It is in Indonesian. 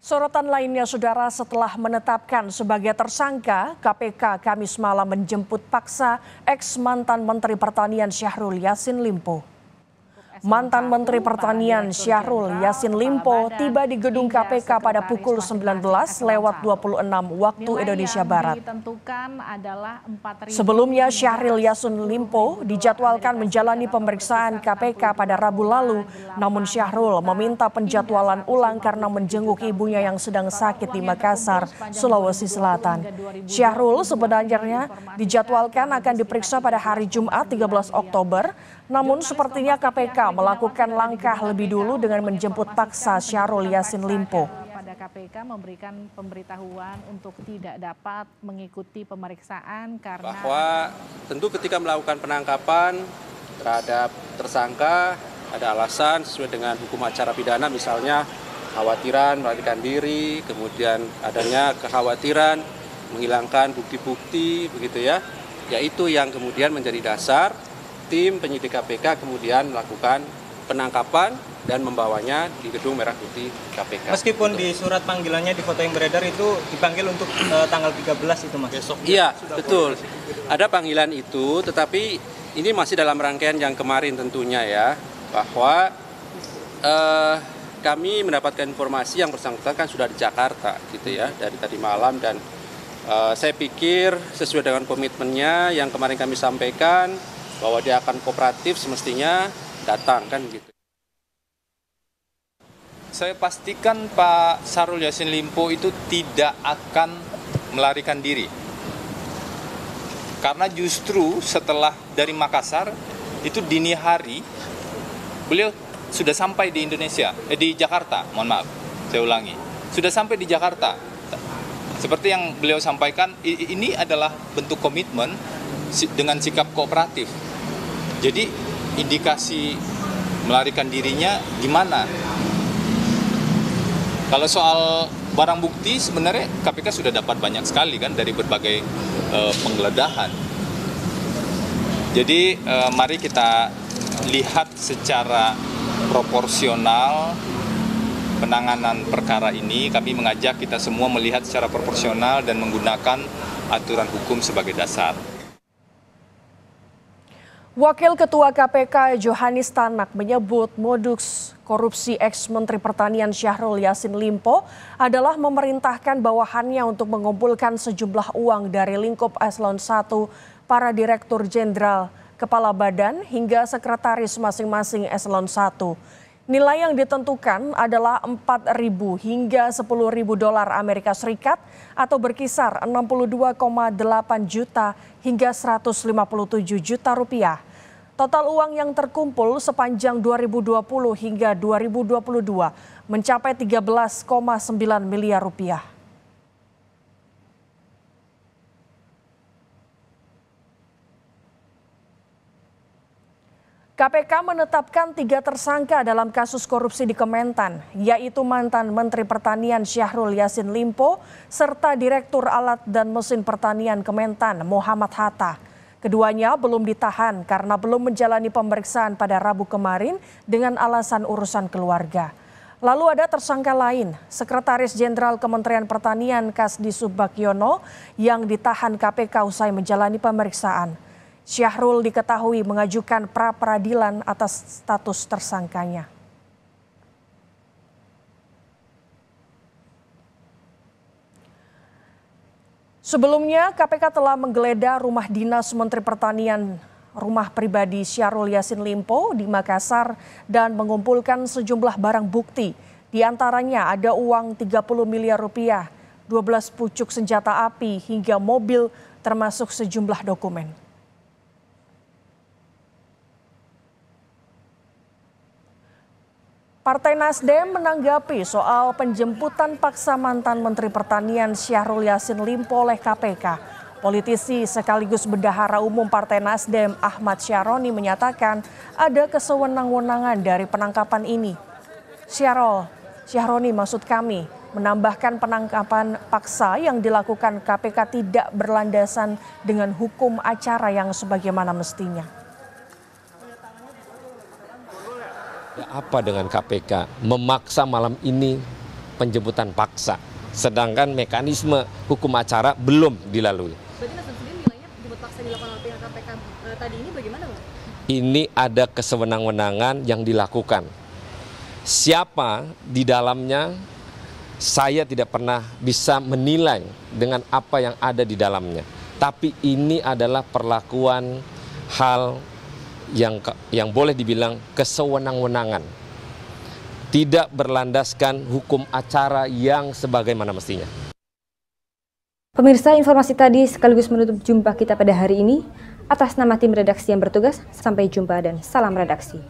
Sorotan lainnya, Saudara, setelah menetapkan sebagai tersangka, KPK Kamis malam menjemput paksa ex-mantan Menteri Pertanian Syahrul Yassin Limpo. Mantan Menteri Pertanian Syahrul Yassin Limpo tiba di gedung KPK pada pukul 19.26 waktu Indonesia Barat. Sebelumnya, Syahrul Yassin Limpo dijadwalkan menjalani pemeriksaan KPK pada Rabu lalu. Namun Syahrul meminta penjadwalan ulang karena menjenguk ibunya yang sedang sakit di Makassar, Sulawesi Selatan. Syahrul sebenarnya dijadwalkan akan diperiksa pada hari Jumat 13 Oktober. Namun sepertinya KPK melakukan langkah lebih dulu dengan menjemput paksa Syahrul Yassin Limpo. Pada KPK memberikan pemberitahuan untuk tidak dapat mengikuti pemeriksaan karena bahwa tentu ketika melakukan penangkapan terhadap tersangka ada alasan sesuai dengan hukum acara pidana, misalnya kekhawatiran melarikan diri, kemudian adanya kekhawatiran menghilangkan bukti-bukti, begitu ya. Yaitu yang kemudian menjadi dasar tim penyidik KPK kemudian melakukan penangkapan dan membawanya di Gedung Merah Putih KPK. Meskipun di surat panggilannya di foto yang beredar itu dipanggil untuk tanggal 13 itu, Mas? Besok. Iya, betul. Ada panggilan itu, tetapi ini masih dalam rangkaian yang kemarin tentunya ya, bahwa kami mendapatkan informasi yang bersangkutan kan sudah di Jakarta gitu ya, dari tadi malam, dan saya pikir sesuai dengan komitmennya yang kemarin kami sampaikan, bahwa dia akan kooperatif, semestinya datang kan gitu. Saya pastikan Pak Syahrul Yassin Limpo itu tidak akan melarikan diri. Karena justru setelah dari Makassar, itu dini hari, beliau sudah sampai di Indonesia, di Jakarta, mohon maaf, saya ulangi. Sudah sampai di Jakarta. Seperti yang beliau sampaikan, ini adalah bentuk komitmen dengan sikap kooperatif. Jadi indikasi melarikan dirinya gimana? Kalau soal barang bukti sebenarnya KPK sudah dapat banyak sekali kan dari berbagai penggeledahan. Jadi mari kita lihat secara proporsional penanganan perkara ini. Kami mengajak kita semua melihat secara proporsional dan menggunakan aturan hukum sebagai dasar. Wakil Ketua KPK Johanis Tanak menyebut modus korupsi ex-Menteri Pertanian Syahrul Yassin Limpo adalah memerintahkan bawahannya untuk mengumpulkan sejumlah uang dari lingkup eselon 1, para direktur jenderal, kepala badan, hingga sekretaris masing-masing eselon 1. Nilai yang ditentukan adalah 4.000 hingga 10.000 dolar Amerika Serikat atau berkisar 62,8 juta hingga 157 juta rupiah. Total uang yang terkumpul sepanjang 2020 hingga 2022 mencapai 13,9 miliar rupiah. KPK menetapkan 3 tersangka dalam kasus korupsi di Kementan, yaitu mantan Menteri Pertanian Syahrul Yassin Limpo serta Direktur Alat dan Mesin Pertanian Kementan Muhammad Hatta. Keduanya belum ditahan karena belum menjalani pemeriksaan pada Rabu kemarin dengan alasan urusan keluarga. Lalu ada tersangka lain, Sekretaris Jenderal Kementerian Pertanian Kasdi Subagiono yang ditahan KPK usai menjalani pemeriksaan. Syahrul diketahui mengajukan pra-peradilan atas status tersangkanya. Sebelumnya, KPK telah menggeledah rumah dinas Menteri Pertanian, rumah pribadi Syahrul Yassin Limpo di Makassar dan mengumpulkan sejumlah barang bukti. Di antaranya ada uang 30 miliar rupiah, 12 pucuk senjata api hingga mobil termasuk sejumlah dokumen. Partai Nasdem menanggapi soal penjemputan paksa mantan Menteri Pertanian Syahrul Yassin Limpo oleh KPK. Politisi sekaligus bendahara umum Partai Nasdem Ahmad Syaroni menyatakan ada kesewenang-wenangan dari penangkapan ini. Syaroni maksud kami menambahkan penangkapan paksa yang dilakukan KPK tidak berlandasan dengan hukum acara yang sebagaimana mestinya. Apa dengan KPK memaksa malam ini penjemputan paksa, sedangkan mekanisme hukum acara belum dilalui. Berarti Nasdem sendiri nilainya jemput paksa dilakukan oleh pihak KPK tadi ini bagaimana, Bang? Ini ada kesewenang-wenangan yang dilakukan. Siapa di dalamnya, saya tidak pernah bisa menilai dengan apa yang ada di dalamnya. Tapi ini adalah perlakuan hal yang boleh dibilang kesewenang-wenangan. Tidak berlandaskan hukum acara yang sebagaimana mestinya. Pemirsa, informasi tadi sekaligus menutup jumpa kita pada hari ini. Atas nama tim redaksi yang bertugas, sampai jumpa dan salam redaksi.